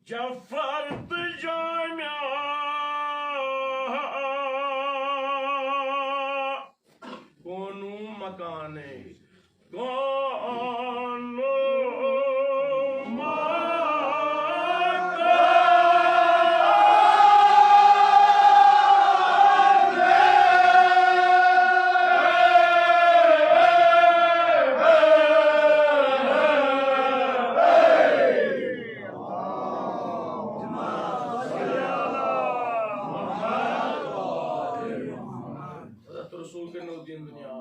जफर जामिया कोनू मकाने कोनू रसूल के नौदीन दुनिया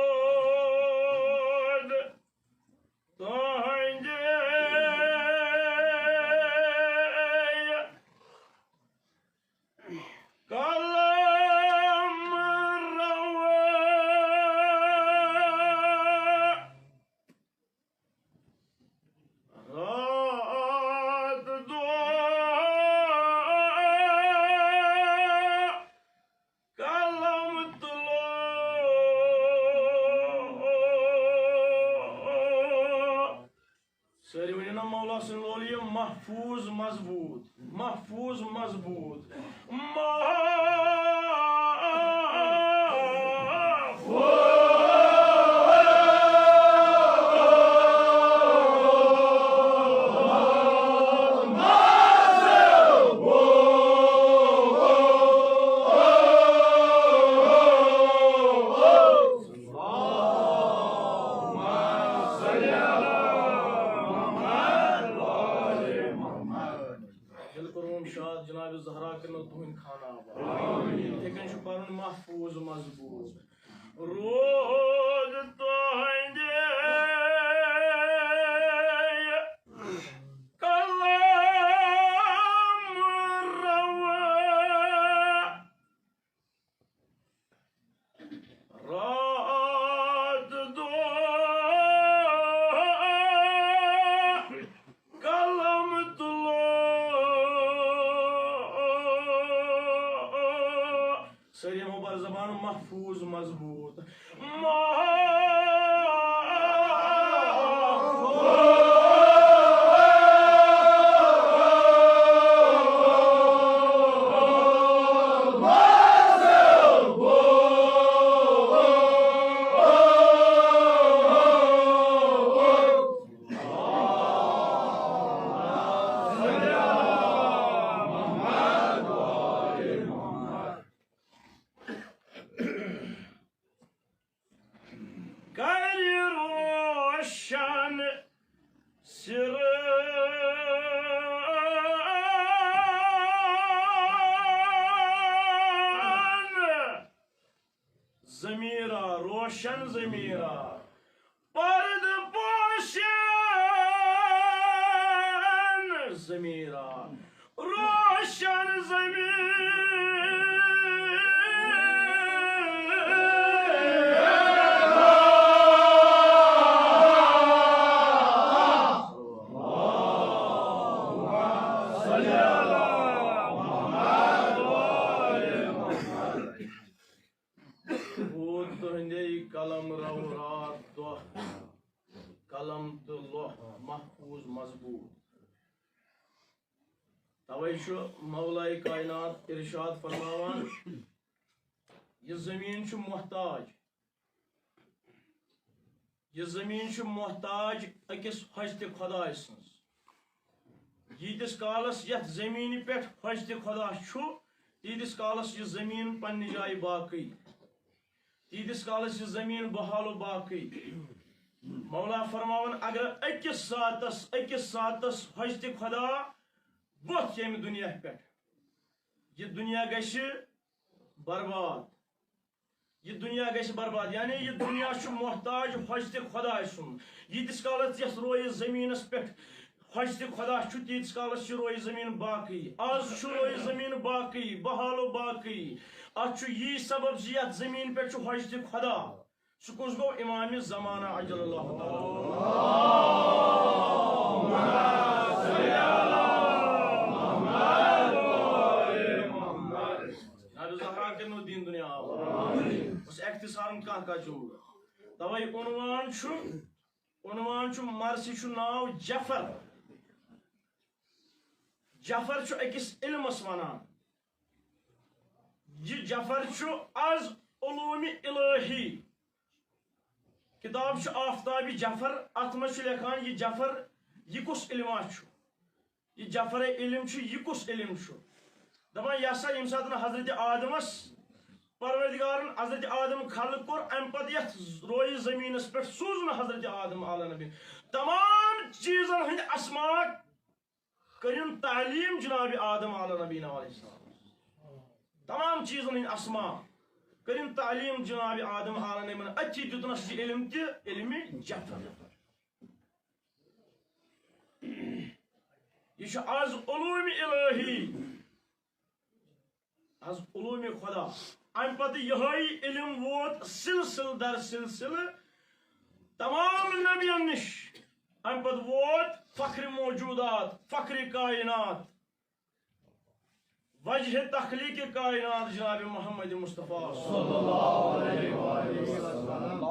रोद तहंजे कलम रवा रात दो कलम तुलो सारी वजह ना मौला सुन लो ये महफूज मजबूत शाद जनाब ज़हरा के नो तुम खाना लेकिन शुपारुन महफूज मजबूत रोज तो हंजे कलम रवा रात दो कलम तुलो सरिया मुबार जबान महफूज मजबूत रोशन सिर ज़मीरा रोशन ज़मीरा पर्द पोशन ज़मीरा रोशन कलम रव रात दो कलम तो लोह महफूज मजबूत तवै मौलाए कायनात इरशाद फरमावान ये जमीन मोहताज अकिस हजत खुदाय सन्स यीतिस कालस यथ जमीन पे हजत खुदा तीतिस कालस ये जमीन पन्ने जाय बाकी तीतिस कालस ये जमीन बहालो बाकी मौला फरमावन अगर अकिस सातस हजत खुदा वोथ यम दुनिया पे ये दुनिया गश बर्बाद यानी ये दुनिया मोहताज हजत खुदा सुन यीतिस कालस यस रोय जमीनस पे हजत खुदा तीतिस कालस रोय जमीन बाकी आज रोय जमीन बाकी बहालो बाकी अच यी सबब यथ जमीन पे हजत खुदा सह कुस गो इमाम ज़माना अजल्लाहु ताआला दीन दुनिया उस इख्तिसार कह का तवै उनवान छु मरसी छु नाव जफर जफर छु अकिस इल्मस वनान ये जफर छु आज उलूम इलाही किताब छु आफ्ताबी जफर अत में छु लिखान ये जफर ये कुस इल्मा छु ये जफर इल्म छु ये कुस इल्म छु दपान यह सा यम सात हजरत आदमस परवरदिगारन हजरत आदम खल्क कोर अम पत यथ रोय जमीनस पे सूजन हजरत आदम आला नबी तमाम चीजन हंद अस्मा करिन तालीम जनाब आदम आला नबी तमाम चीजन हंद अस्मा करिन तालीम जनाब आदम आला नबी अच्छी दुतनस इल्म ते इल्म जफर यह आज उलूम इलाही आज उलूम खुदा अम पत यही इल्म वोत सिलसिल दर सिलसिल तमाम नबियन निश अम पत वोत फख्र मौजूदात फख्र कायनात वजह तखलीक कायनात जनाब मोहम्मद मुस्तफ़ा सल्लल्लाहु अलैहि वसल्लम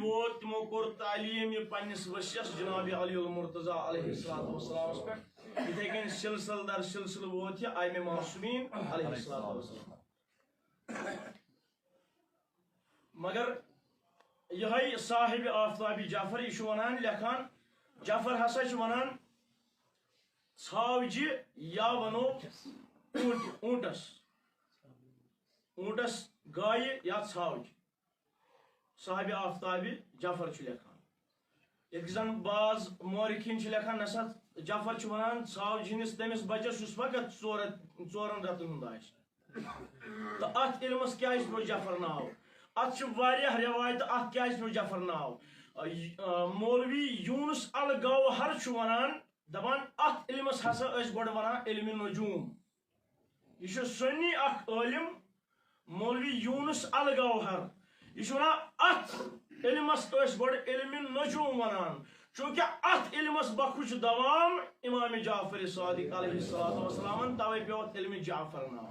वोत तमो कोर तालीम ये पन्निस वसियस जनाब अली मुर्तजा अलैहिस्सलातु वस्सलाम पे इथे कन सिलसिल दर सिलसिल वोत ये आइमे मासूमीन अलैहिस्सलातु वस्सलाम मगर यही साहिब आफ्ताबी जाफर यह वनान लेखान जाफर हसा वनान छावजि या वनो ऊंटस गाय या छावजि साहिब आफ्ताबी जाफर लेखान जन बाज मोरिखिन लेखान नसा जाफर वनान छावजिनिस तमिस बचस उस वक्त चोरन रतन हुंद तो अत इल्मस क्या पे जाफर नाव अत रिवायत अत क्या पे जाफर नाव मौलवी यूनुस अल गौहर वनान दपान अत इल्मस हसा गोड़ वनान इल्म नजूम यह सुन्नी इल्म मौलवी यूनुस अल गौहर यह अत इल्मस गोड़ इल्म नजूम वनान चूंकि अत इल्मस बखुश दवाम इमाम जाफर सादिक अलैहिस्सलातु वस्सलाम तवे पे इल्म जाफर नाम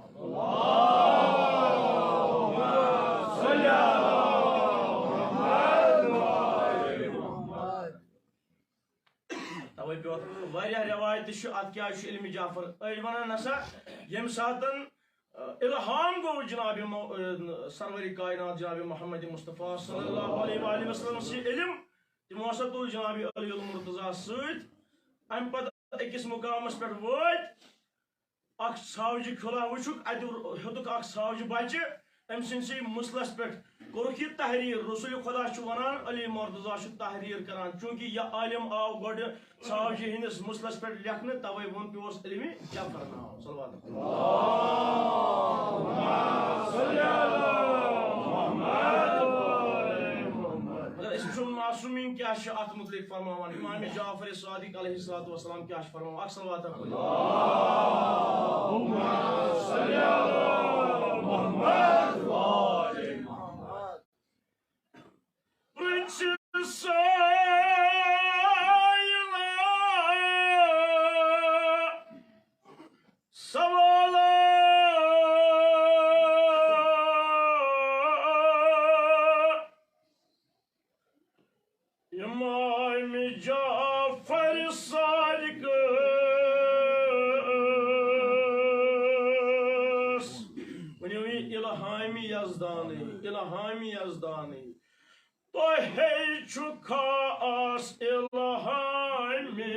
तवे पे वारिया रिवायत अत क्या इल्म जाफर अज वन नसा यम सातन इल्हाम गो जनाब सरवरी कायनात जनाब मोहम्मद मुस्तफ़ा सल्लल्लाहु अलैहि वसल्लम से इल्म तमो सा तुल जनाब अली मुर्तजा सत अम पत अकिस मुकामस पे वत अख छावजि खुला वुचुक अत हेतुक अख छावजि बच्चे अम सिंसी मुसलस पे कोरुक यह तहरीर रसूल खुदा वनान अली मुर्तजा तहरीर करान चूंकि यह आलिम आव गोड़ छावजि हंदिस मुसलस पे लेखन तवे वो पे इल्म जाफर नाव मासूमीन क्या अत मुतलिक फरमान इमाम जाफर सादिक अलैहिस्सलातु वस्सलाम क्या फरमान अक्सर बात इल्हामी यज़दानी तो है चुखास इल्हामी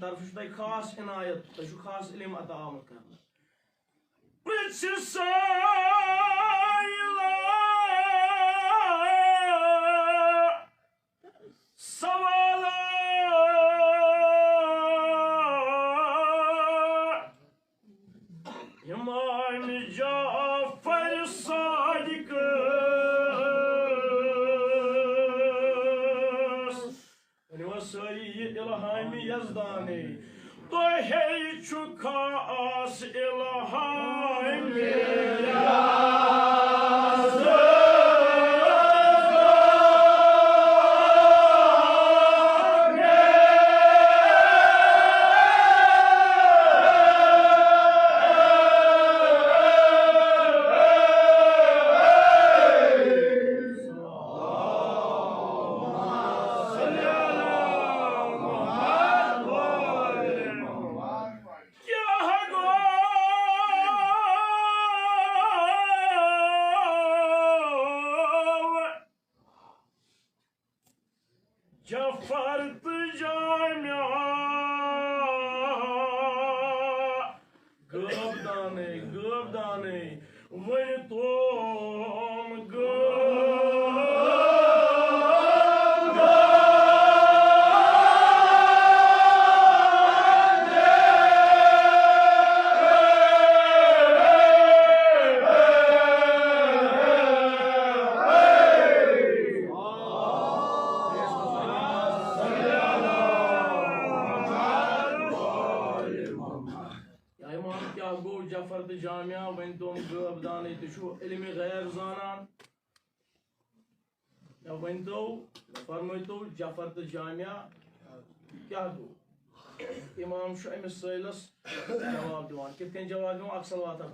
तरफ खास इनायत खास इल्म अता आमद कर सवाल सारी इल्हामी यज़दानी तो है चुखास इल्हामी Jafar Tijamya Gövdane Ve tom Jafar Tijamya one तुम गवदाने तुशु इल्म गैर ज़ानान या वन तो फरमाइतो Jafar Tijamya क्या गो इमाम शुएब सैलस जवाब दिवान कितने जवाब दिवान अक्सर वाता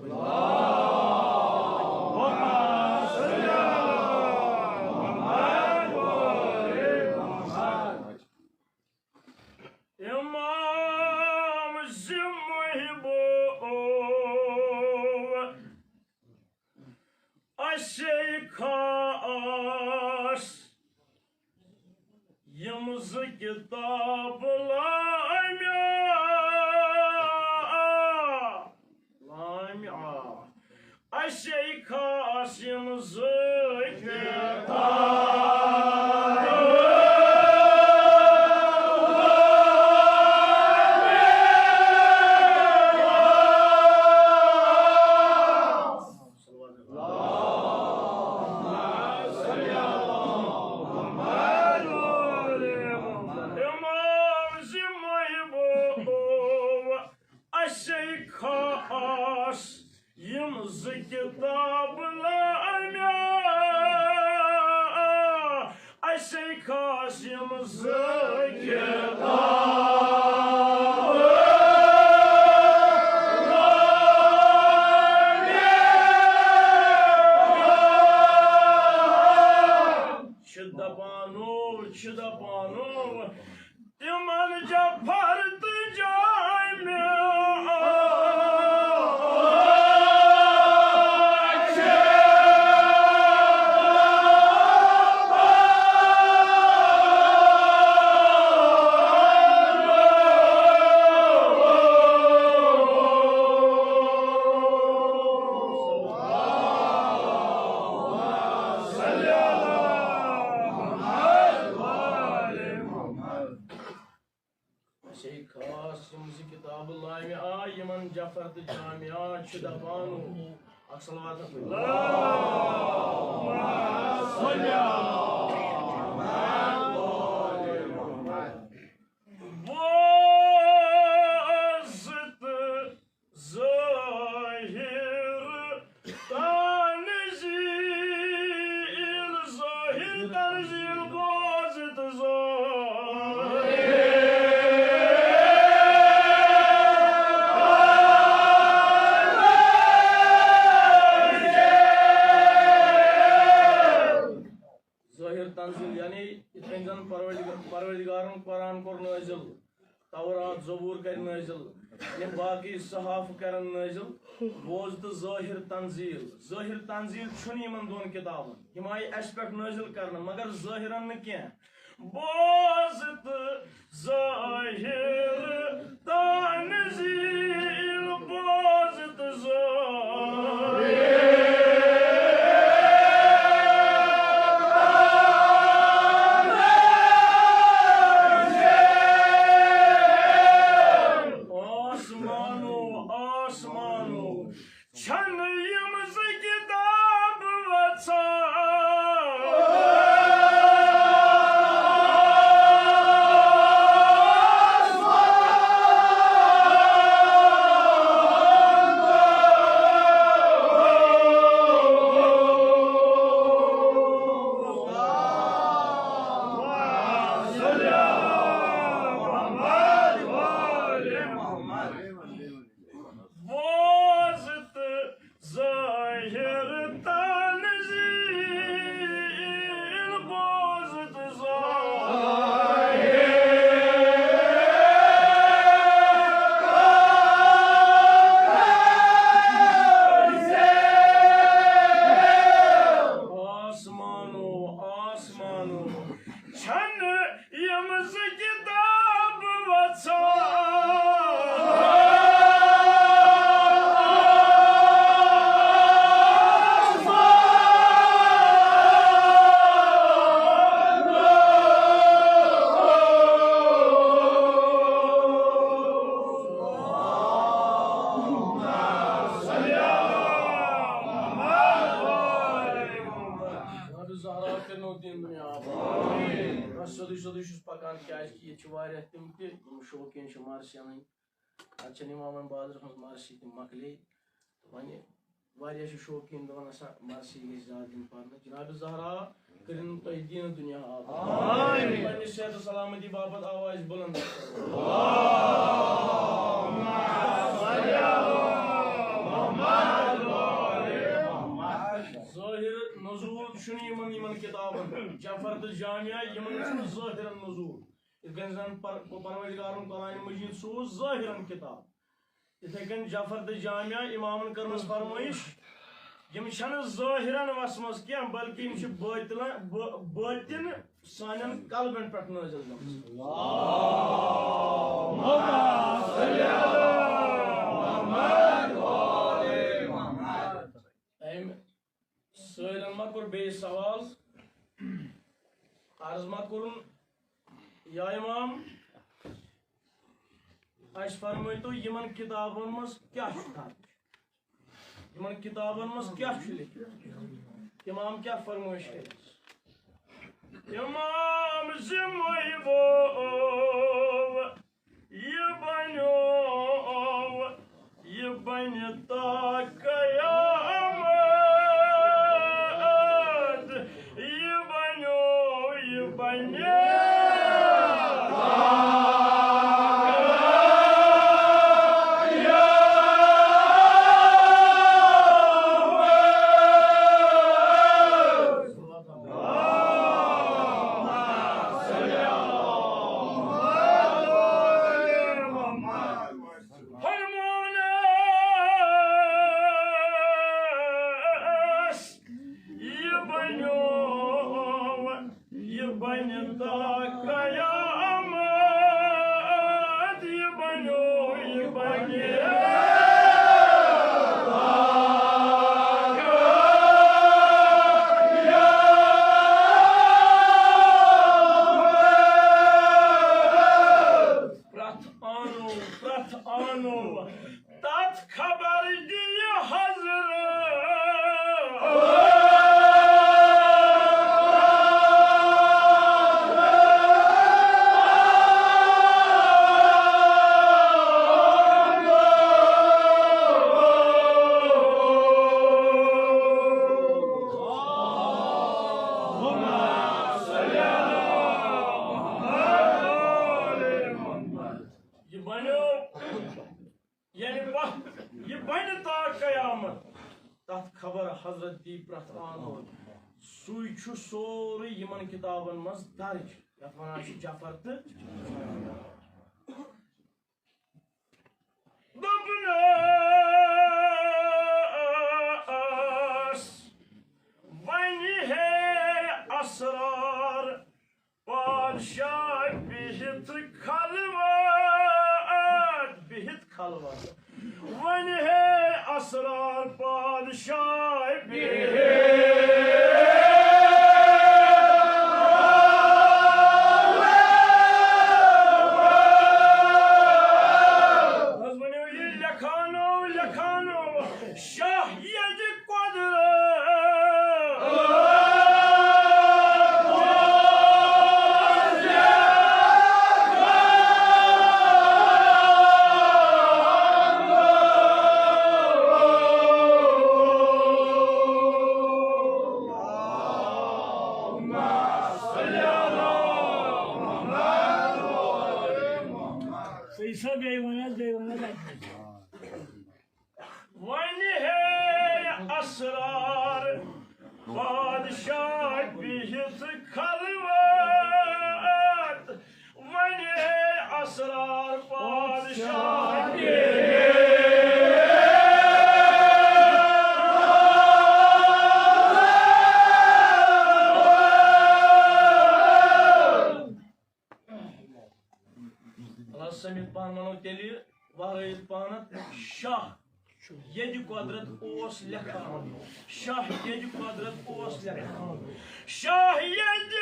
किताब लामिया अशेख आसिम किताब लामिया अशेख आसिम Shidapano Timan Jafar Tijamya किताब यमन जफर जामिया शुदबानु अक्सलवात परवरदिगारन कुरान कोर नाजिल तौरात ज़बूर कर नाजिल यम बाकी सहाफ करन नाजिल बोझ तो ज़ाहिर तंजील छुन यमन दोन किताबन यम आय अस पे नाजिल करन मगर ज़ाहिरन न क्या बोझ तो ज़ाहिर तंजील बोझ तो ज़ाहिर किताब वसा पकान क्या तम तम शौकीन मार्शियन अत इमाम बादर मज मार्शी तम मकले वन शौकीन दपान मार्शी गई ज्यादा दिन पान जनाब जहरा करिन तुम दीन दुनिया आबाद सेहत सलामती बाबत आवाज बुलंद ज़ाहिर नज़ूल यमन किताबन जफर तो जामिया यमन ज़ाहिर नज़ूल परवरदिगार कुरान मजीद सूज ज़ाहिरन किताब इथे कन जफर तो जामिया इमामन करमस फरमाइश यम ज़ाहिरन वसमस क्या बल्कि बातिन सानन कल्बन पे नाजिल सैलन मा कोर बे सवाल अर्ज मा कोरुन या इमाम अस फरमाइतो यमन किताबन मज क्या यमन किताबन मज क्या लिखित इमाम क्या फरमाइश कर इमाम जिमोई वो ये बनो ये बनता कयामत ये बनो ये बने सोरे यमन किताबन मज दर्ज यत वनान जफर तो वन है असरार बादशाह बिहित खलवत वन है असरार बादशाह बिहित वन है असरार बादशाह बिहित खलवत वन है असरार बादशाह समित पान वनो तेली वहरयित पान शाह यद कुदरत ओस लेखान शाह यद कुदरत ओस लेखान शाह यद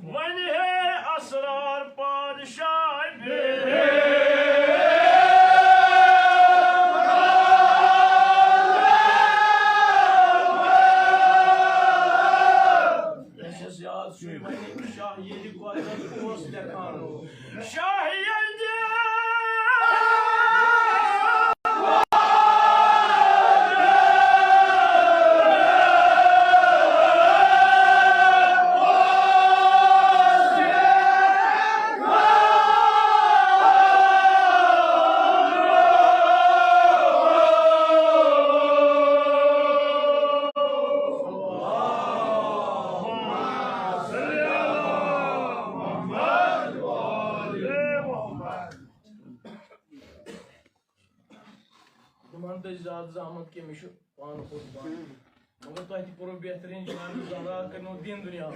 वन है असरार पादशाह शाह ये शाह ज़ामत के मिशु पान कुर्बान मगर तो पूरा बेहतरीन जान गुजारा करनो दिन दुनिया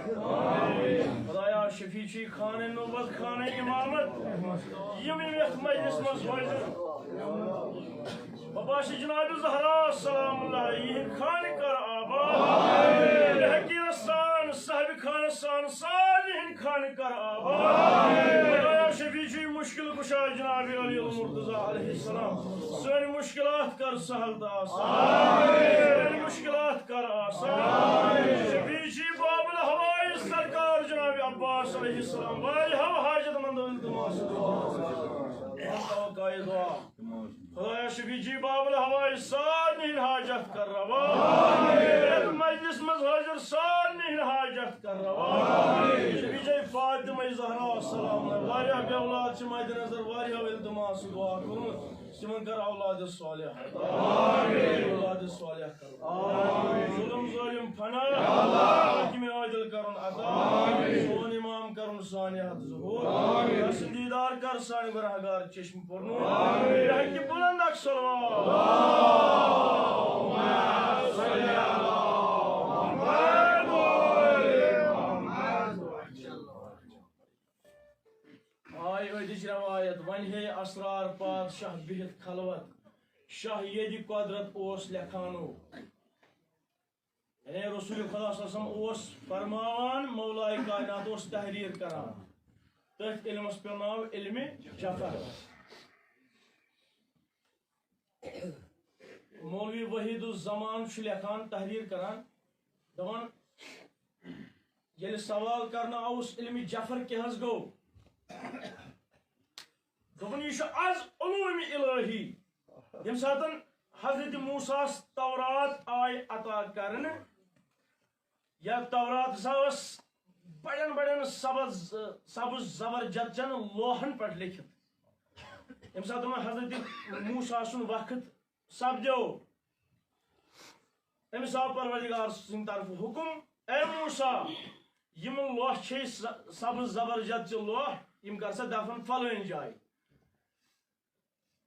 खुदाया शफीची खान नौबत खान इमामत यम यथ मजलिस मज बबाश जनाब ज़हरा सलाम अलैहि खान कर आबाद हकीरस्तान साहिब खानस्तान सालिहिन खान कर आबाद खुदाया शफीची मुश्किल कुशा जनाब अली मुर्तज़ा अलैहिस्सलाम सारी मुश्किलात कर सहल आसान मुश्किलात कर आसान शफीची बाबुल हवाई सरकार जनाब अब्बास अलैहिस्सलाम भाई हम हाजतमंद इल्तिमास दुआ खुदाया शफीची बाबुल हवाई सारी हाजत कर रवा मजलिस मज हाजिर सारी हाजत कर रवा शफीची फातिमा ज़हरा सलाम वारिया बेऔलाद छ मद नजर वारिया इल्तिमास दुआ करूं सिमन कर औलाद सालिह आमीन औलाद सालिह कर आमीन जुल्म ज़ालिम फना हाकिम आदिल करन अता आमीन सोन इमाम करन सानियत ज़हूर आमीन रसीदार कर सानि गुनाहगार चश्म परनु आमीन हक बुलंद सलवात अल्लाहुम्मा सल्ली अला रवायत वन है असरार पाक शाह बिहित खलवत शाह यदि कुदरत ओस लेखानो यानी रसूल खुदा सल्लल्लाहु अलैहि ओस फरमान मौलाए कायनात ओस तहरीर करान तथ इल्मस पे नाव इल्मे जफर मौलवी वहीदुज़्ज़मान छु लेखान तहरीर करान दवन येले सवाल करना औस इल्मे जफर के हज गो दोपन यह आज उलूम इलाही यम सातन हजरत मूसा तौरात आय अता करन या तौरात सस बड़न बड़न सबज जबरजदन लोहन पर लिखित यम सातन हजरत मूसा सुन वक्त सपदो अमिस आव परवरदिगार सिंह तरफ हुकुम ए मूसा यम लोह छे सबज जबरजद लोह यम कर सा दफन फलन जाय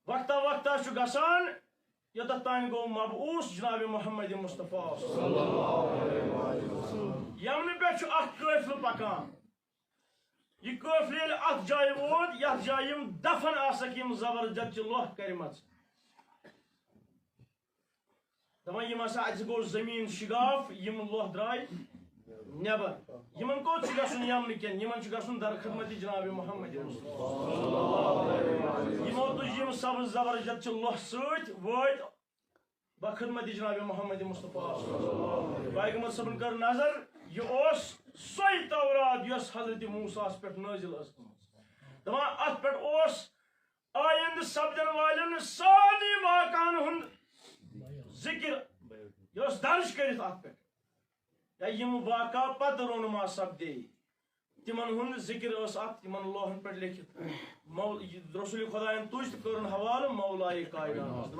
वक्ता वक्ता गसान योत तान गो मबूस जनाब मोहम्मद मुस्तफा यमन पे काफिल पकान यह काफिल अत जाय वोत यथ जाय दफन आसक जबरदस्त लोह करम दपान यम हसा अत गो जमीन शिगाफ यम लोह द्राय नबर यमन कोत गसन यमन केन यमन गसन दर खिदमत जनाब मोहम्मद यमो तुज यम सब जबरदस्त लोह सत वत बखिदमत जनाब मोहम्मद मुस्तफा पैगंबर सबन कर नजर यह सोई तौरात यस हजरत मूसा पे नाजिल दपान अत पे आयंद सपदन वालन सारी वाकान हुंद जिक्र यह दर्ज कर अत पे या यम वाका पत रोनमा सपदे तिमन हुंद जिक्र तिमन लोहन पे लिखित रसूल खुदायन तुझ कर हवाल मौलाए कायनात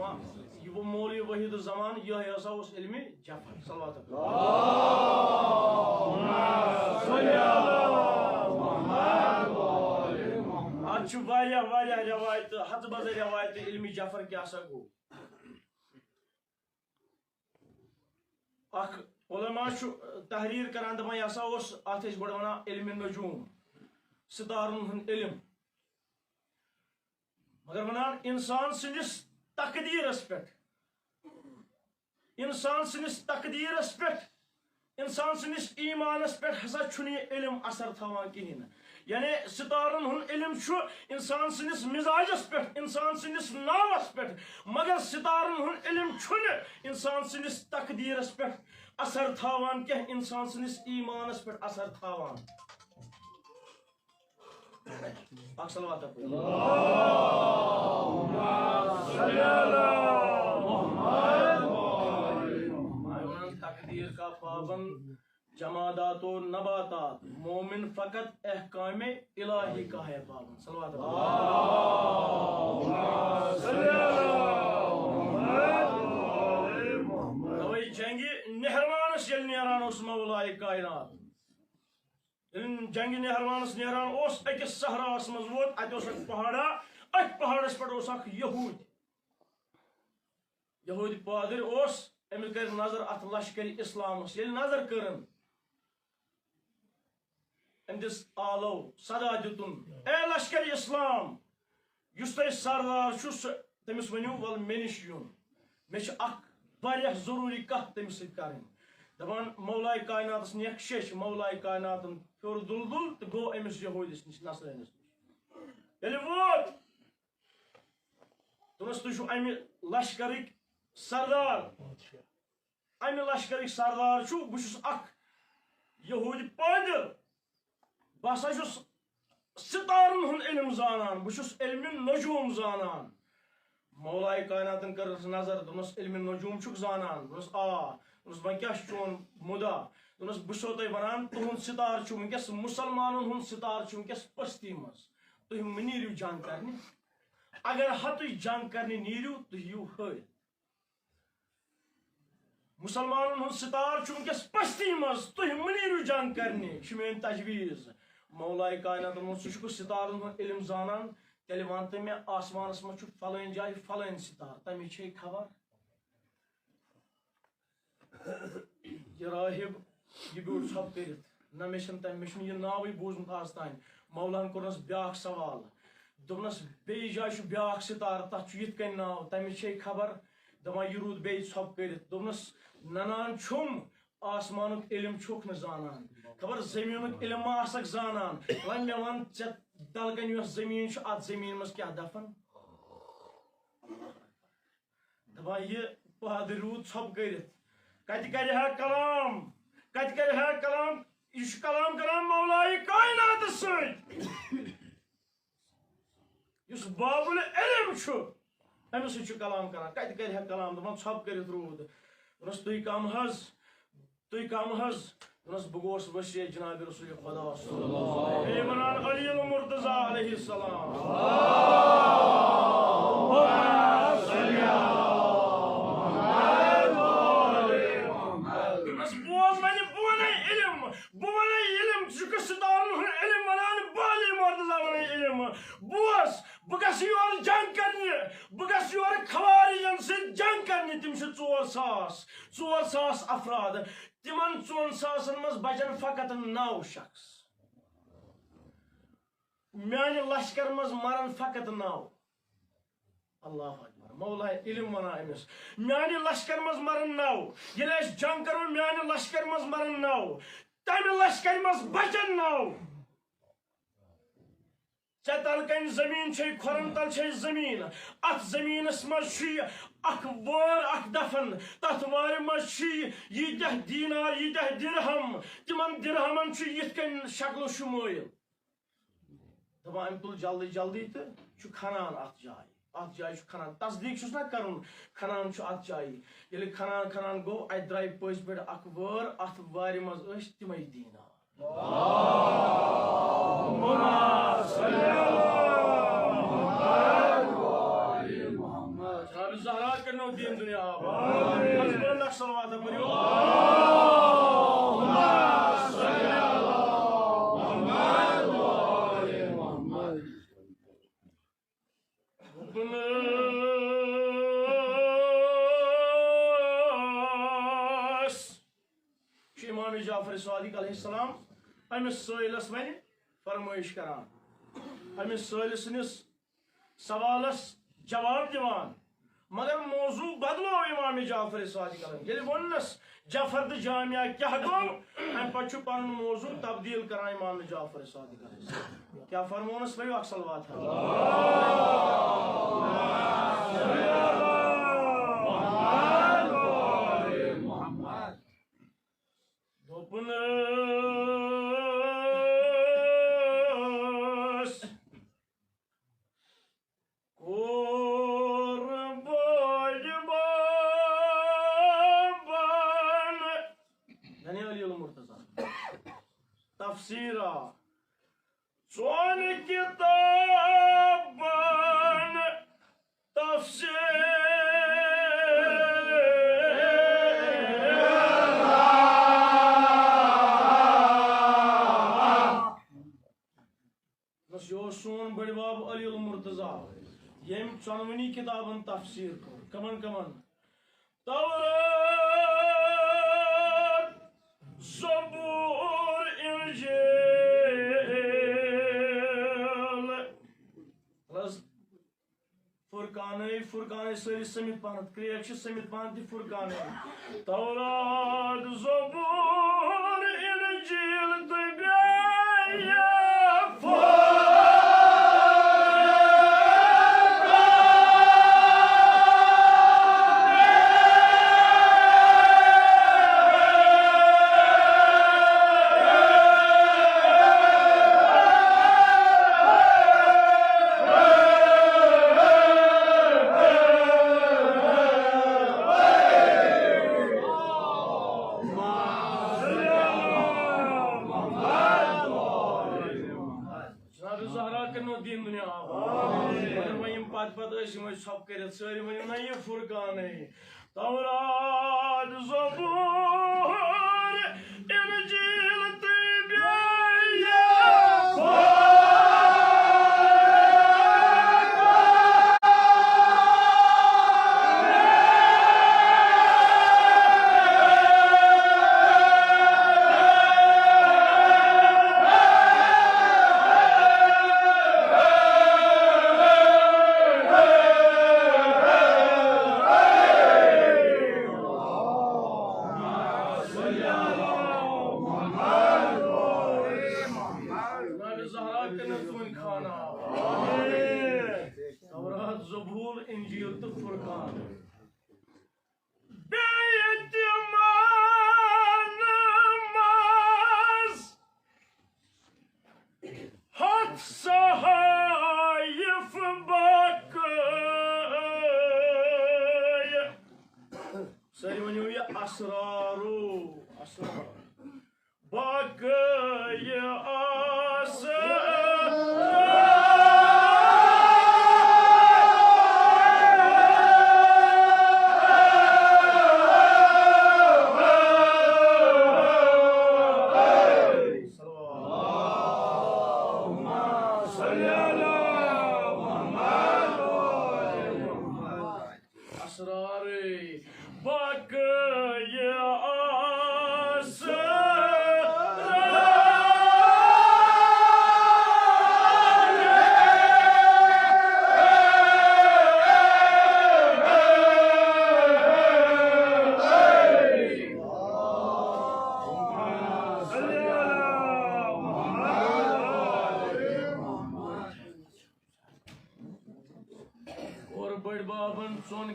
वो मौलवी वहीद जमान यह हसा उस इल्मी जफर सल्लल्लाहु अलैहि रवायत हज बज रवायत इल्मी जफर क्या सा गो अख उलमा तहरीर करान दपान यह हसा उस अत गोड़ वनान इल्म नजूम सितारुन हुंद इल्म मगर वनान इंसान सनिस तकदीरस पे इंसान सनिस तकदीरस पे इंसान सनिस ईमानस पे हसा छुनी इल्म असर थवान कहिन यानी सितारन हुन इल्म छु इंसान सनिस मिजाजस पे इंसान सनिस नावस पे मगर सितारन हुन इल्म छुन इंसान सनिस तकदीरस पे असर थवान के इंसान सनिस ईमानस पे असर थवान तकदीर का पाबंद जमादात और नबातात मोमिन फकत अहकाम इलाही का है पाबंद सल्लल्लाहु अलैहि जंगी नेहरवानस येल नेरान उस मौलाए कायनात जंगी नेहरवानस नेरान उस अकिस सहरास मज वोत अत उस पहाड़ा अथ पहाड़स पे उस यहूदी पादर उस अमिस कर नजर अत लश्कर इस्लामस ये नजर करन अमिस आलो सदा दितुन ए लश्कर इस्लाम युस तय सरदार तमिस वनु वल मे निश युन मे वारिया जरूरी कथ तमिस सत करन दपान मौलाए कायनातस नेक शेश मौलाए कायनातन फ्योर दुलदुल तो गो अमिस यहूदिस निश नसरनिस ये वोत दोनस तुझ अमि लश्कर सरदार अमि लश्कर सरदार बहुत यहूदी पैदल बह सितारन हुन इल्म जानान बहुत इल्म नजूम जानान मौलाए कायनातन कर नजर दोनस इल्म नजूम जानान दोनस दोनस वह क्या चोन मुदा दोनस बो तुम वन तुहद सितार वनकस मुसलमानन हुन सितार वनकस पस्ती मज तुम नीरू जंग करने अगर हत जंग करने नीरू तो यू हर मुसलमानन हुन सितार वनकस पस्ती मज तुम नीरू जंग करने मेन तजवीज मौलाए कायनातन सह सितारन हुन इल्म जानान तेल वन तो मे आसमानस मज फलान जाय फलान सितार तमिच खबर यह राहिब यह ब्यूट सब कर ना मे यह नाव बूजमुत आज तान मौलान कोरनस ब्याख सवाल दोपनस बे जाय ब्या सितार तथ ये नाव तमिच खबर दपान यह रूद बे सब कर दोपनस ननान छुम आसमान इल्म छुक न जानान खबर जमीन इल्म आसक जानान वन मे वन तलकन यह जमीन अत जमीन मज क्या दफन दपान यह पाद रूद सब कर कत कर कलाम कत कर कलाम यह कलाम करान मौलाए कायनात सस बाबुल इल्म अमिस कलाम करान कत कर कलाम दपान सब कर रूद दोनस तुम कम हज दोनस बह गोस वसी जनाब रसूल खुदा वनान अली मुर्तजा अलैहिस्सलाम बोस बह योर जंग करने बह योर खवारिजन से जंग करने तिम 4,000 अफराद तिमन 4,000 मज बचन फकत 9 शख्स म्यान लश्कर मज मरन फकत 9 अल्लाह अकबर मौलाए इल्म वना अमिस म्यान लश्कर मज मरन 9 ये जंग करो म्यान लश्कर मज मरन 9 तम लश्कर मज बचन 9 तल कन जमीन खोरन तल जमीन अत जमीनस मज वार दफन तथ वार मज यीतह दीनार यीतह दिरहम तिमन दिरहमन यिथ कन शक्ल शुमाइल दपान अम तुल जल्दी जल्दी तो खनान अत जाय खनान तस्दीक ना कर खनान अत जाय ये खनान खनान गो अत द्राय पज पे अख वर अत वार मज तम दीना जहरा करनो दीन दुनिया सलवात पढ़ो इमाम जाफर सादिक अलैहिस्सलाम अमिस सैलस वन फरमाइश करान अमिस सैल सनिस सवालस जवाब दिवान मगर मौजू बदलो इमाम जाफर सादिक अलैहि वनस जफर द जामिया क्या गो अम पछ पन मौजू तब्दील करान इमाम जाफर सादिक अलैहि क्या फरमोनस पयो अक्सल बात तफसीरा सोन किताबन तफसीर सोन बड़ बाब अली मुर्तजा यम चनवनी किताबन तफसीर कमन कमन तौरात ज़बूर इंजील फुरकान सारी समित पान क्रिएक समित पान फुरकान तौरात ज़बूर इंजील सब कर सारी वन ना ये फुरकान तौरात ज़बूर इंजील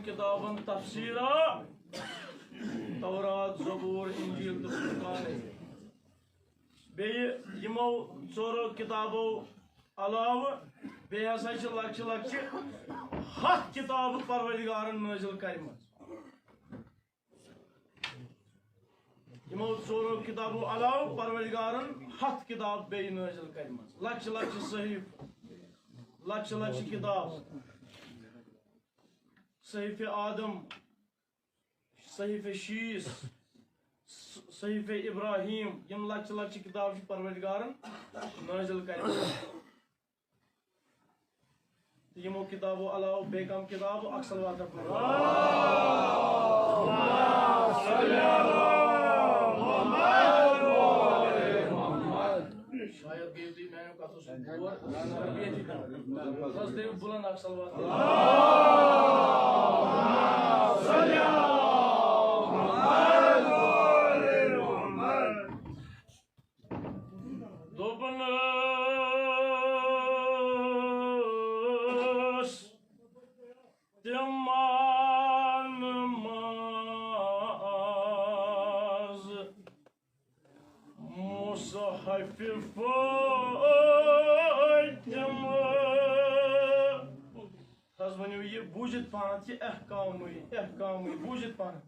किताबन तफसीरा तौरात ज़बूर इंजील तो फुरकान बे यमो चोरो किताबों अलावा बे हसा लक्ष लक्ष हथ किताब परवरदिगारन नाजिल करमज यमो चोरो किताबों अलाव परवरदिगारन हथ किताब बे नाजिल करमज लक्ष लक्ष सहीफ लक्ष लक्ष किताब सहीफ आदम सहीफ शीस सहीफ इब्राहिम यम लक्ष लक्ष किताब परवरदिगारन नाजिल करमज यमो किताबों अलाव बेगम किताब अक्सर वाता शायद बेदी मैंने कहा तो देव बुलंद अक्सर बूझित पान अहकाम बूझित पान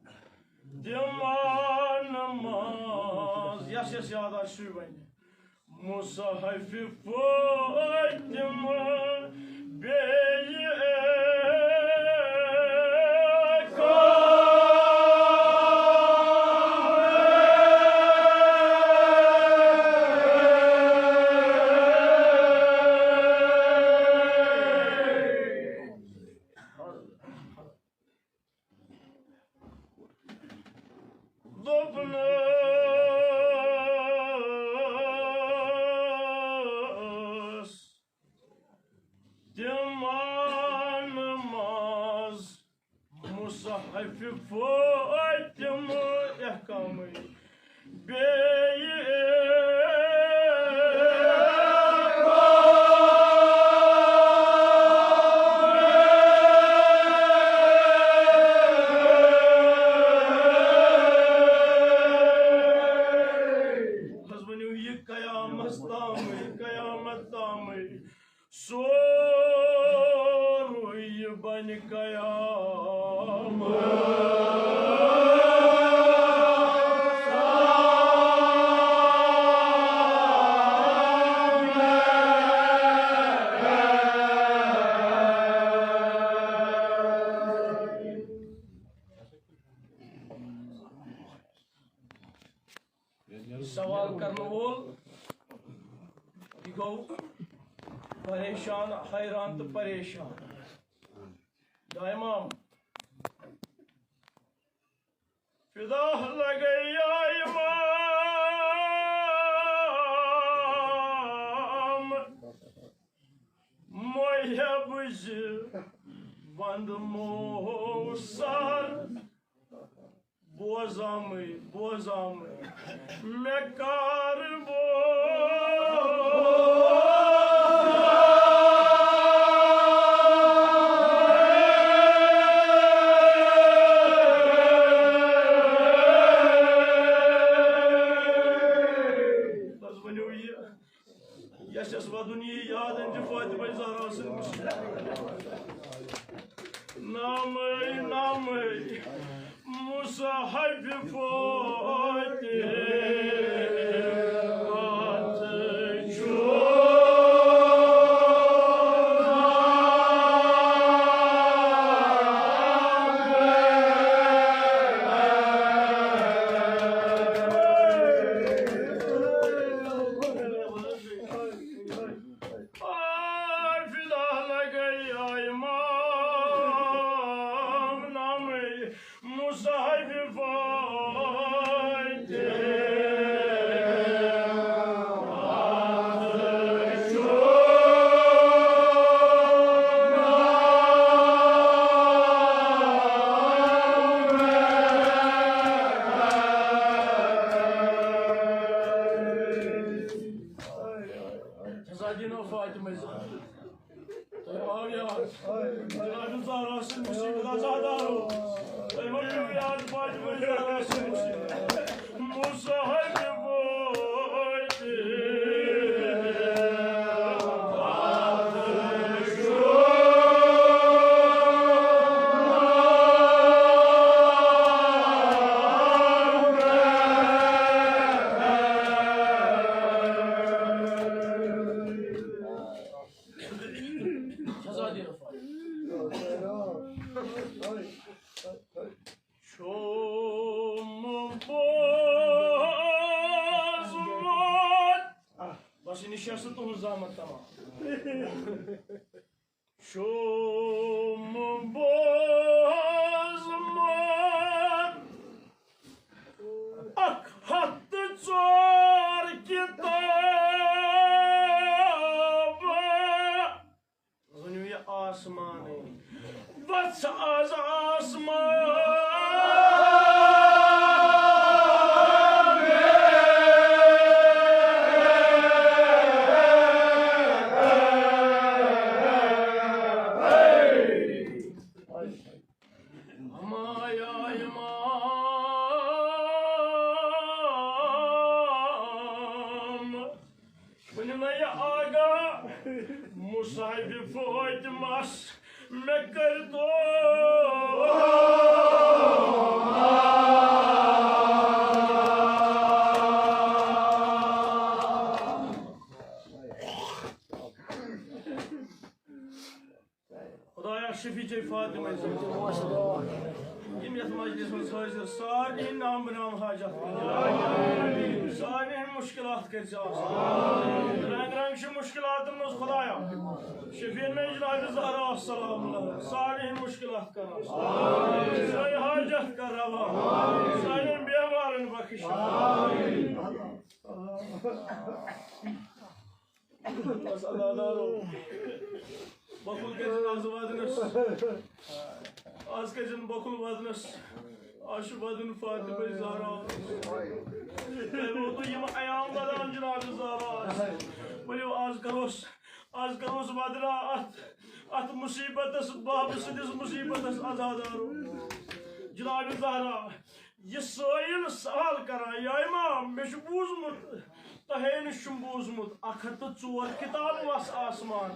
दिमान नमाज यस यस याद आ शुरू बने मुसहफ फातिम बे सवाल करने वोल गो परेशान हैरान तो परेशान इमाम फिदा लगे इमाम मोहब्बज बंद मोसर बोजाम मैं कारबो Musa tamam. Şum bozma ak hattı zor kitabı Zunüye asmanı Bats az asman Musahibi Fatimas Mekardo Khudaya Şefice Fatıma Maşallah Cemiyet Meclisi'nin sözleri sâlihin nam hacet sâlihin müşkilat kercağız rang şu müşkilatımız Khudaya Şefi'nin meclis-i Zahra as-salamullah sâlihin müşkilat kanas sâlihin hacet karava sâlihin biyamarın bakışı Masallallahu Bakul gecin azı vadınız Az gecin bakul vadınız Aşı vadın Fatıma-i Zahra Evodu yima ayağım vadan Cenab-ı Zahra Böyle az kalos vadına at musibetes babısı diz musibetes azadaru Cenab-ı Zahra Ye sayıl sahal kara ya imam meşu buzmut Taheyni şum buzmut Akhatı çuvar kitabı vas asman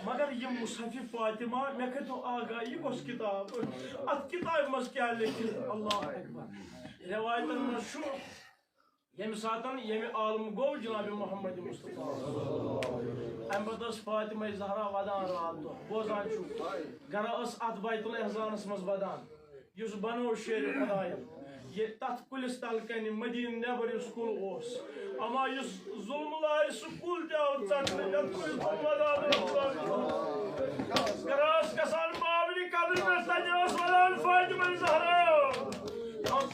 Magar ye Mushafi Fatıma mekatu agayi kos kitab At kitab mas kya lekil Allahu Ekber Rivayetler şu Yemi satan yemi alım gov Cenab-ı Muhammed Mustafa Embadas Fatıma-i Zahra vadan rahatı Bozan şu Gara as at baytul ehzanıs mas vadan Yus banu şehri Khudaya Ye tat kulis talkani Medine neber yuskul os Ama yus zulmular sukul diyor Çatlı yatkul vadan Gara as kasan mabini kabir mesajı vadan Fatıma-i Zahra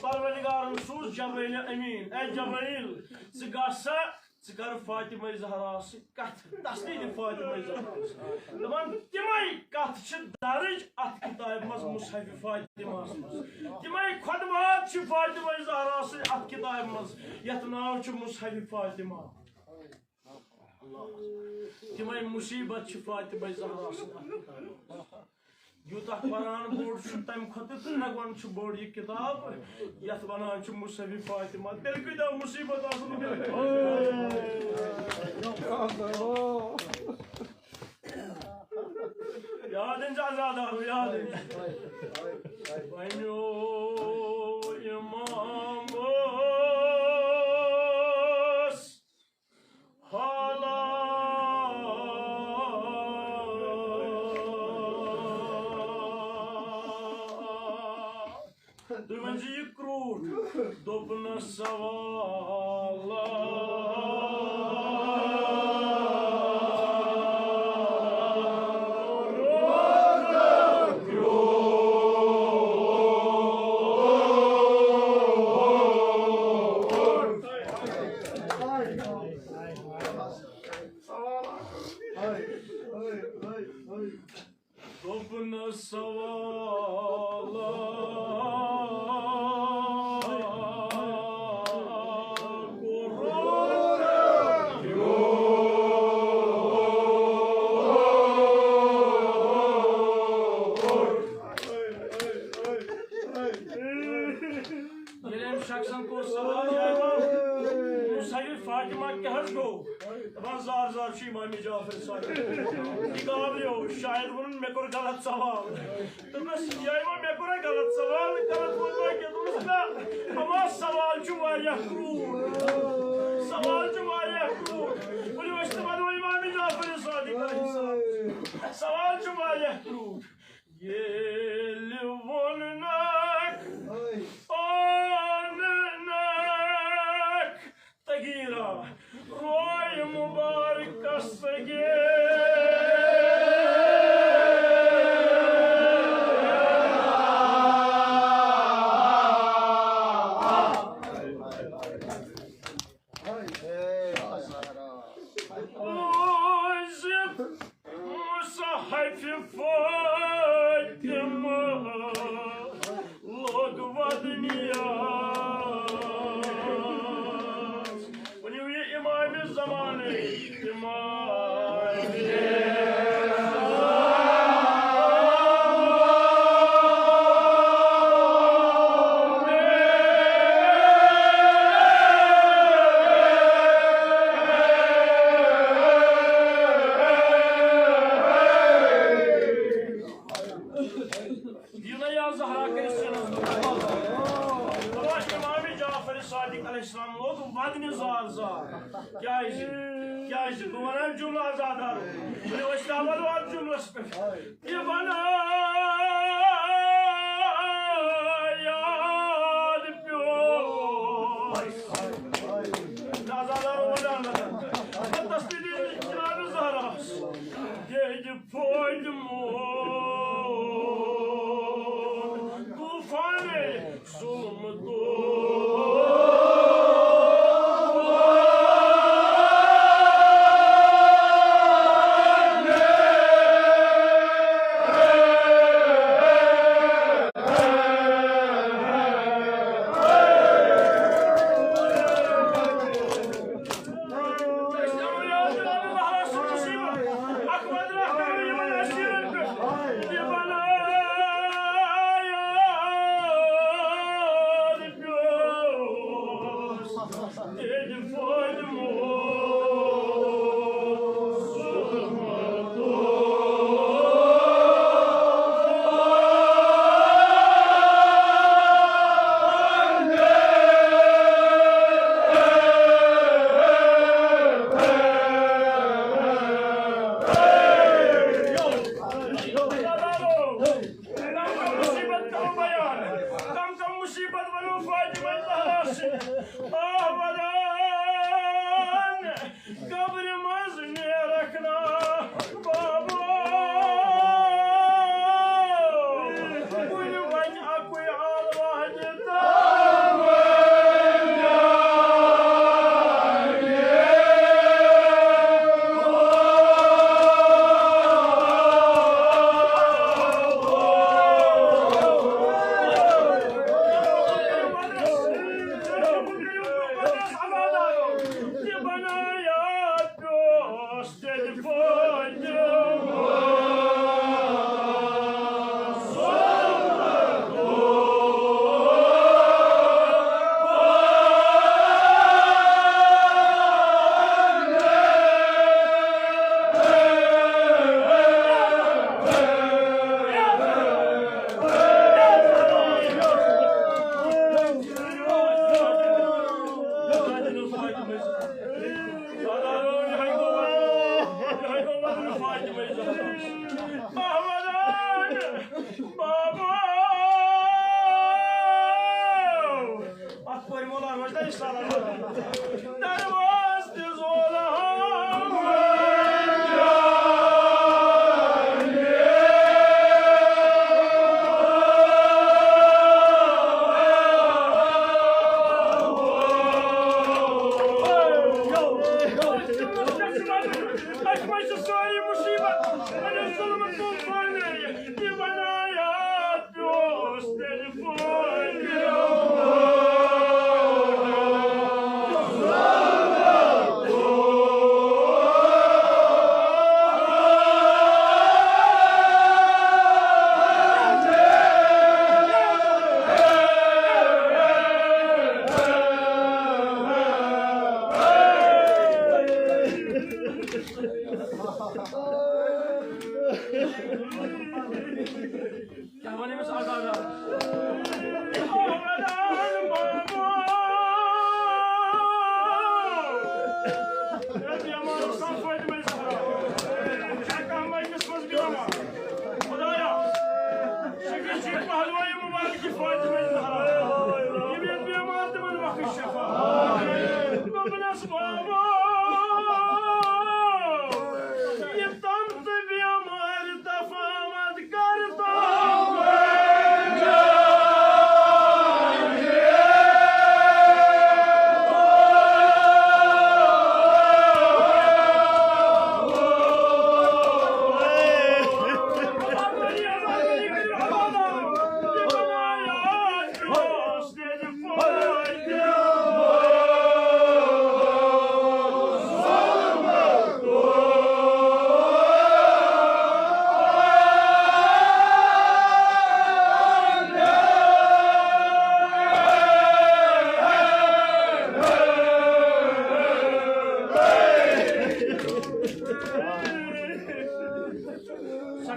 Parvedigarın sus Cebrail emin Ey Cebrail Sigarsa Sigar Fatıma-i Zahra'sı kat Tasdidi Fatıma-i Zahra'sı Zaman Dimay katçı darıc at kitabımız Mushafi Fatıma Dimay kadvatçı Fatıma-i Zahra'sı at kitabımız Yatnavçı Mushafi Fatıma Dimay musibetçi Fatıma-i Zahra'sı Yutah varan board şu tam khatı nagwan şu board ye kitab yat varan şu Mushafi Fatıma belki de musibet asıl gelir Yadın azadar yadın Bayno imamos hala Duymanci yıkrur Dobna savala Dobna savala şaksan korsala Mushafi Fatıma ke haz go Taban zar şu İmam-ı Cafer sahip Dikavliyor şayet bunun mekor galat saval Tıpkı ya imam mekora galat saval Galat bulmak yadımızda Ama savalcı var yakrur Savalcı var yakrur Bunu işte bana İmam-ı Cafer sahip Savalcı var yakrur Yeli volnak Tagira Roy Mubarak Astagir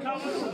Yeah.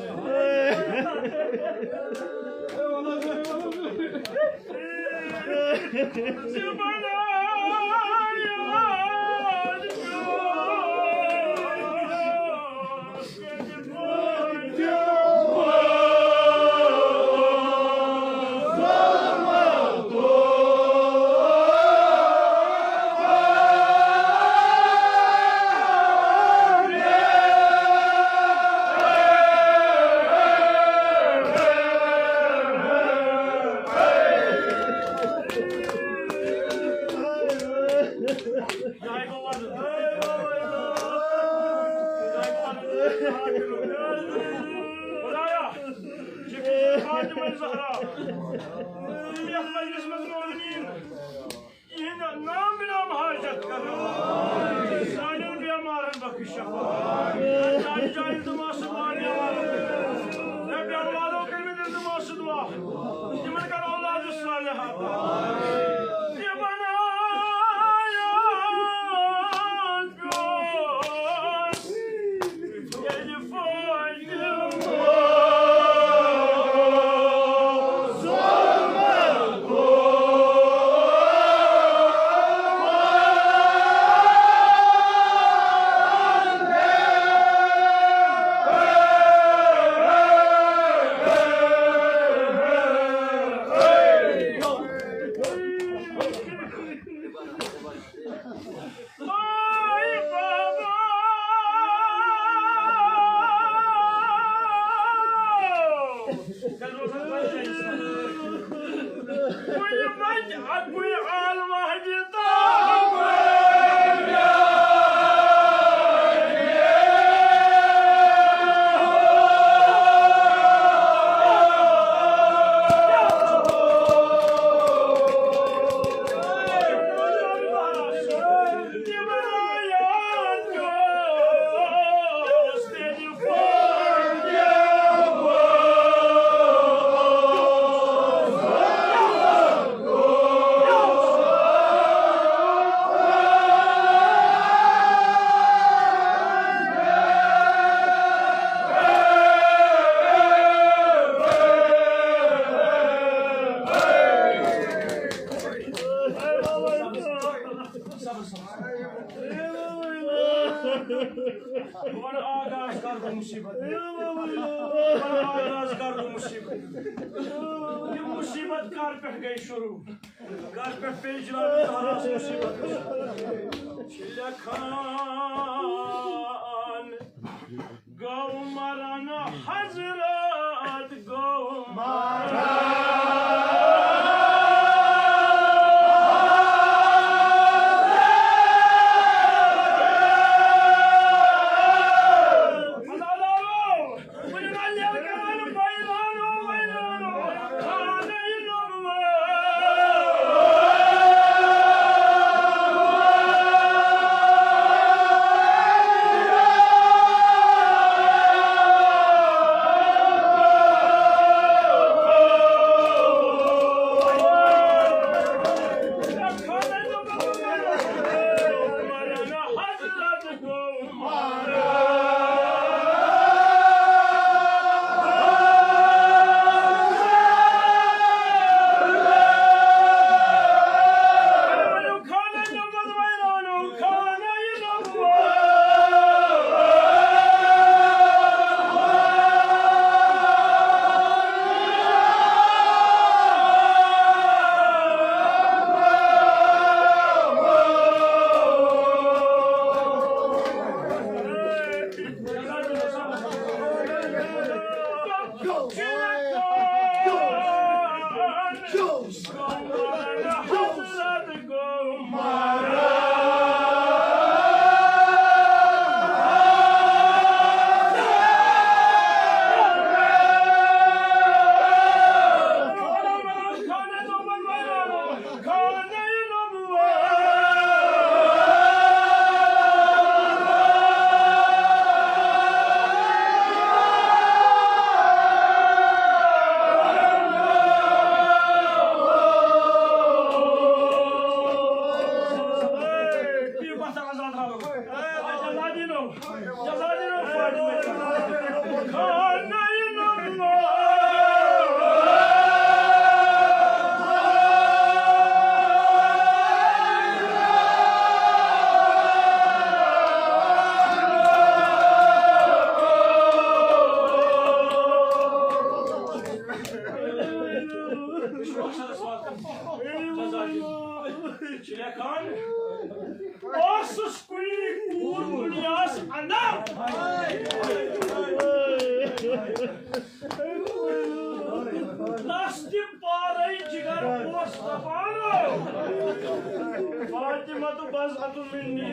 तो बस अतुल मिन्नी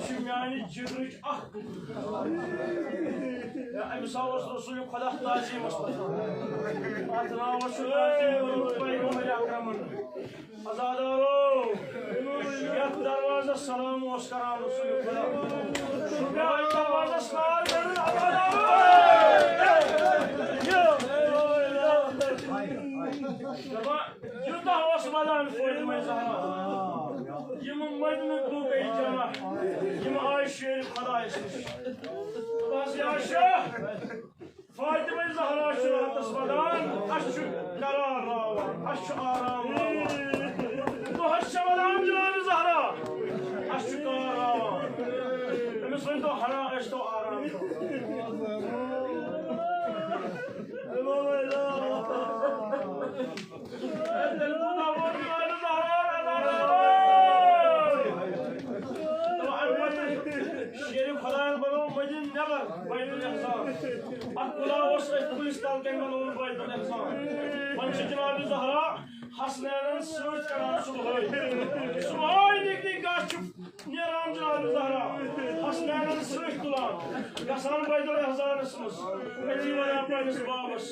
शिम्यानी जिगरच अख अमिसावस रसूल खुदा ताज़ी मस्तफा अतनावस पैगंबर अकरमन अज़ादारो यह दरवाजा सलाम वस्कराम रसूल खुदा शुक्रिया दरवाजा सलाम युद्ध वसमदान फोड़ में ज़हरा यम मदन तू गई जमा यम आयशेर खुदा बस आयशा फातिमा ज़हरा शुरातस वदान अश करार रावा अश आराम रावा तो हश वदान जनाब ज़हरा अश करार रावा अमिस वन तो हरा अश तो आराम जनाब ज़हरा हसनैन सूट करान सुबह निकली गाछ नेरान जनाब ज़हरा हसनैन सूट तुलान गसान बैदुल एहसानस मस अजी वना पनिस बाबस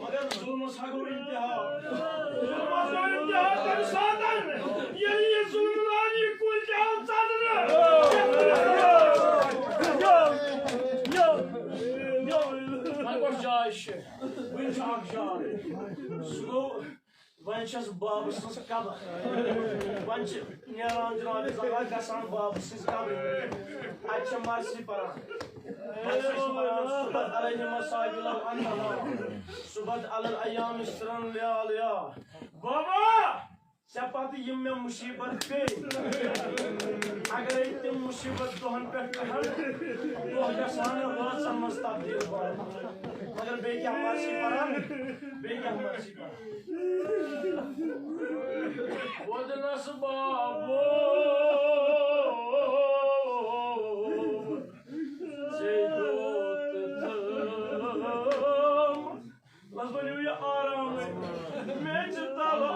मगर जुल्मस हगो इंतहा कर सादन ये जुल्मानी कुल जहां सादन Vanchas babas sız kabı. Vanch neran janabi zahra gasan babas sız kabı. Açça marsi para. Marsi para subat alayhi masajila anha. Subat alal ayyam istran liya. Baba! Sepati yimme musibet pe. Agar itte musibet dohan pe kahar. Doh gasan ghat samajta dir ba. Magar beki marsi para. Beki marsi para. Wadnas babo Zeydot tam Lazbani ya aram Mectala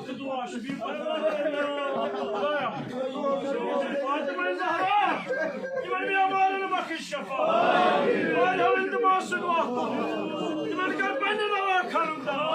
وقت دعاء شبيب فاطمة الزهراء لمن يمال المخ الشفاء وله التماس الوقت لمن قد بيننا وكرمنا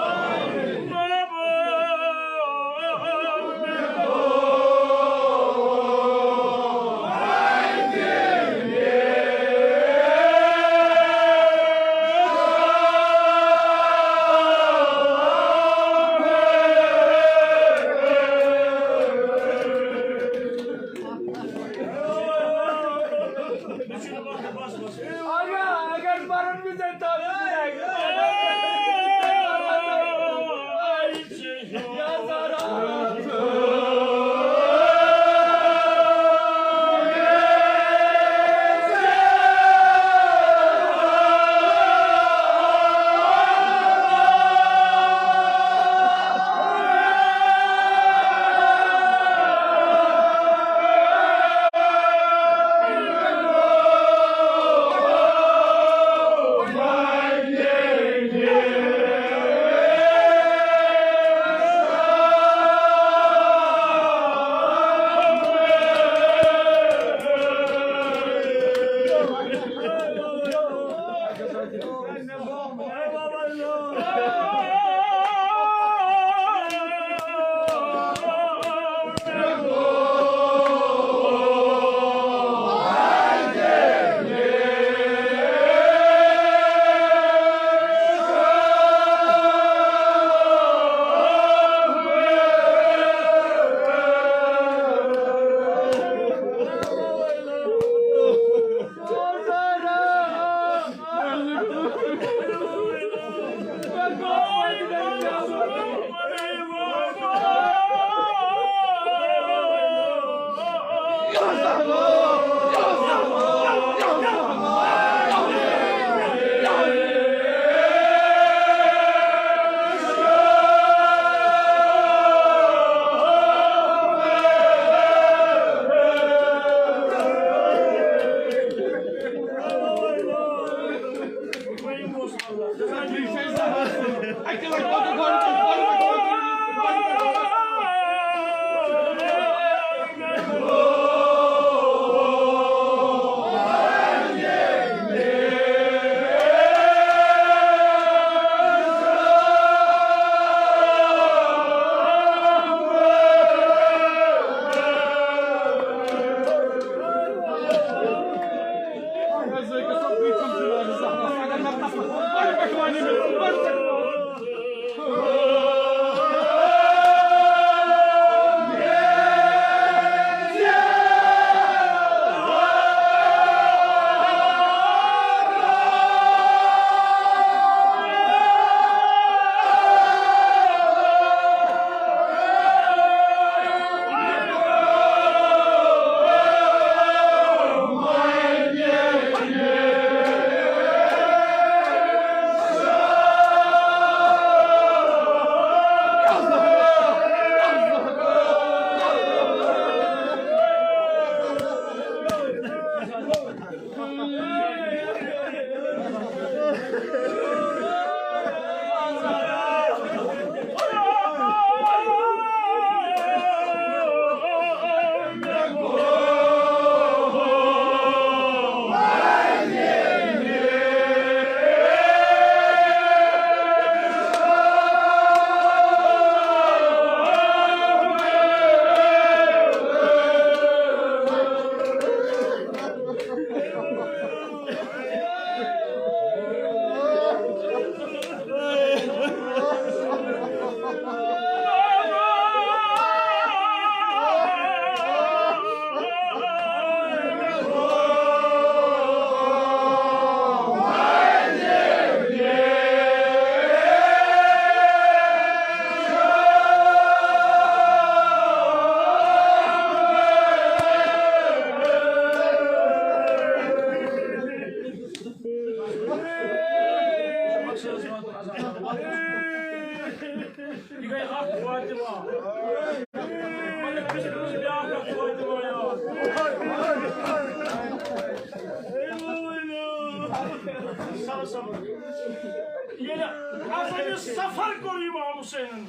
Yine az önce Safar koruyor İmam Hüseyin'in.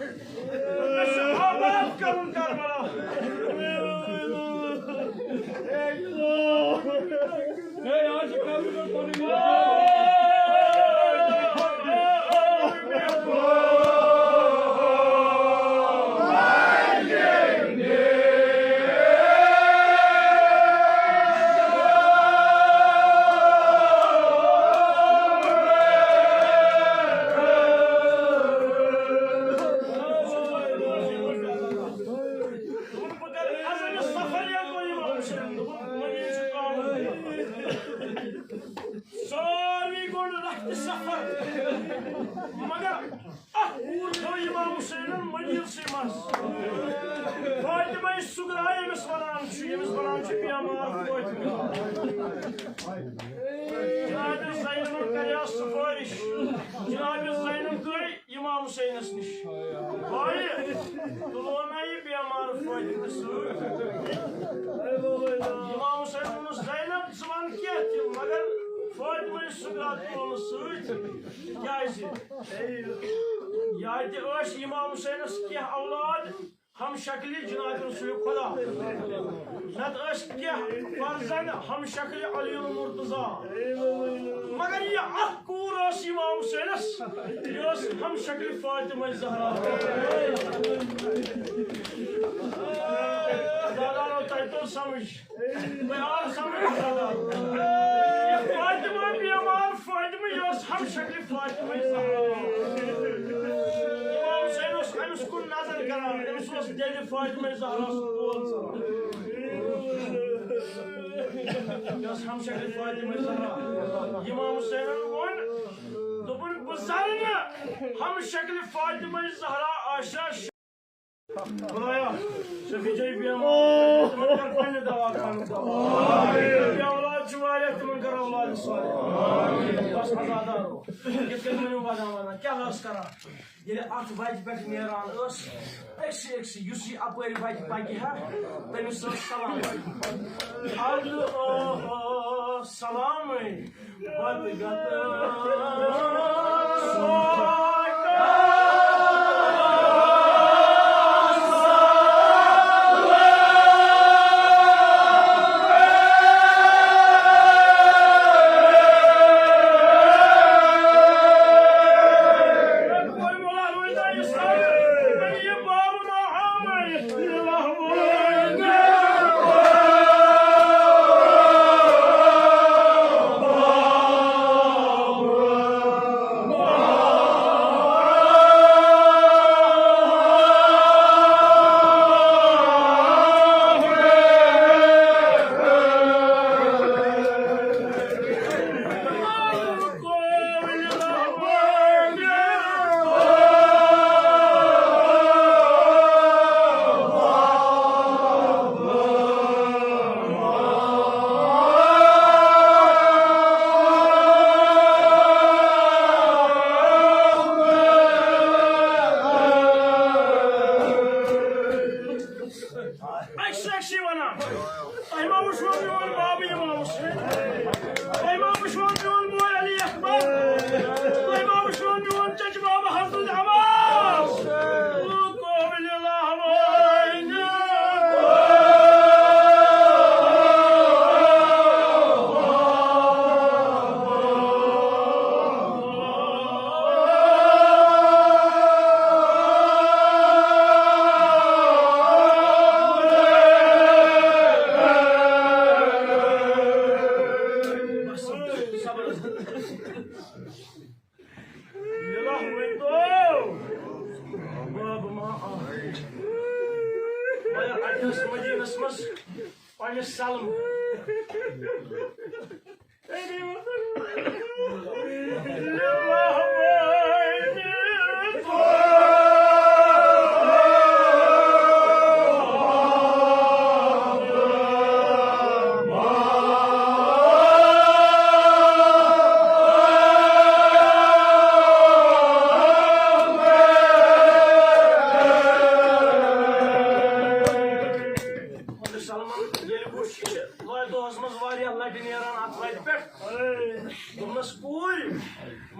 आबाद करूं करबला आज इमाम हुसैन क्या औलाद हम शक्ली जनाब रसूल खुदा नत क्या फर्जन हम शक्ल अली मुर्तजा मगर ये अकूर इमाम हुसैन हम शक्ल फातिमा ज़हरा तो समझ मैं और समझ फातिमा बीमार फातिमा हम शक्ल फातिमा ज़हरा कुन नजर करा दिल फातिमा ज़हरा हम शक्ल फातिमा ज़हरा इमाम हुसैन वन दोपन बुज़र्ग हम शक्ल फातिमा ज़हरा आशा खुदाया शफी जय बीमार कर पहले दवा खान या औलाद जुवाले तुम कर औलाद साले बस आजादार हो किसके में बजावाना क्या हस करा ये आठ बाइज बैठ नेरान अस एक्सी युसी अपरी बाइज बाकी है तमिस सलाम अल्लाह सलाम बदगत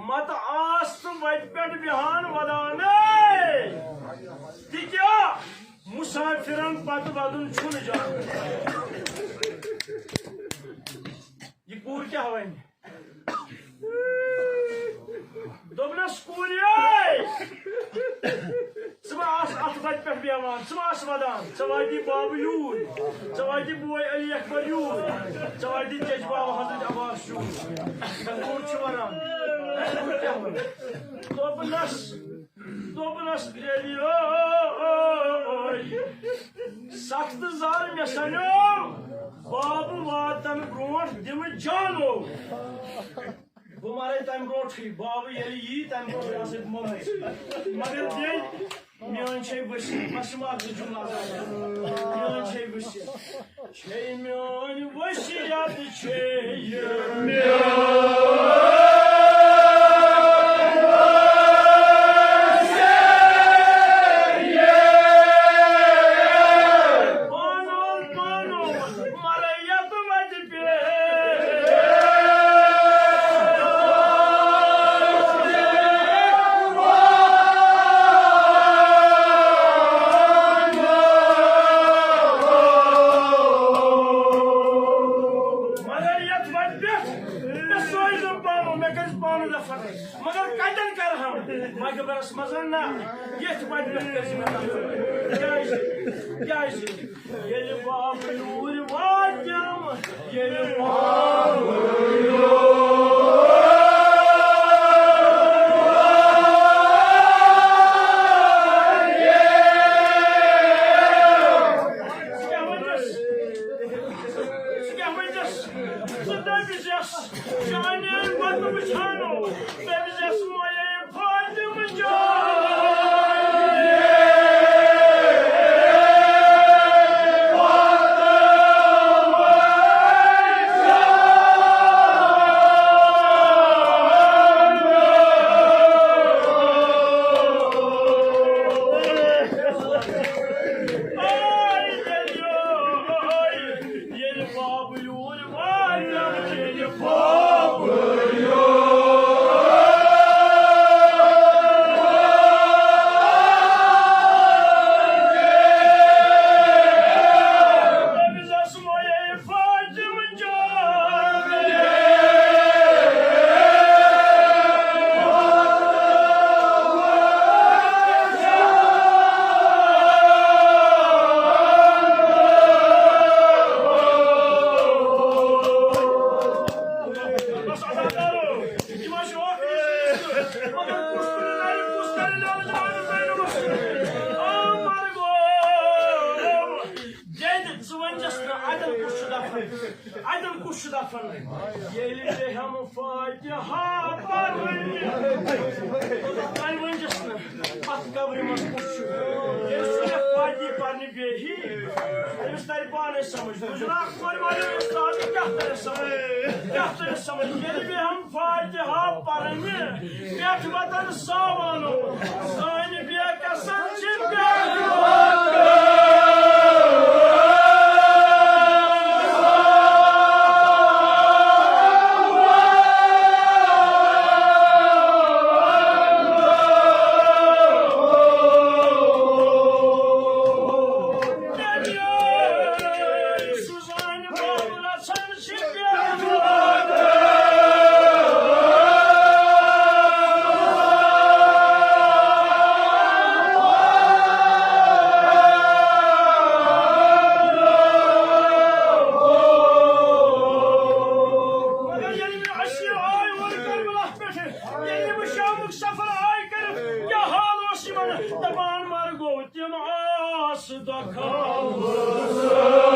मत आस्त वत पे बिहान वदाने तो वदन छुन जान ये कूर क्या वन दोबनस कूर अत बत पे बेवान वदान दी बाब यूर दी बोय अली अकबर यूर दी जज बाब हजरत अब्बास यूर वनान दोबनस सख्त जार मे सनो बाब वातन ब्रोट दिम जानो बह मारे तम ब्रोट बाब यी तम ब्रोट मगर मेन छे वसी मसमात जुमला मेन छे वसी छे मेन वसियत छे मगर कतन कर हम मगबरस मजन ना ये ये बाब यूर वाजम ये Aydın kuşu da falan. Yeğli hem fatiha parvın. Kalbıncasını at kavrımız kuşu. Yersine fatiha parni behi. Elbisleri bağını samış. Kuzuna koymalı ustadı kahtları samış. Kahtları samış. Yeğli hem fatiha parını. Miyat vatanı savanı. Sayını bir kasan çimgâlı. Dağın margo tim as da kaldı.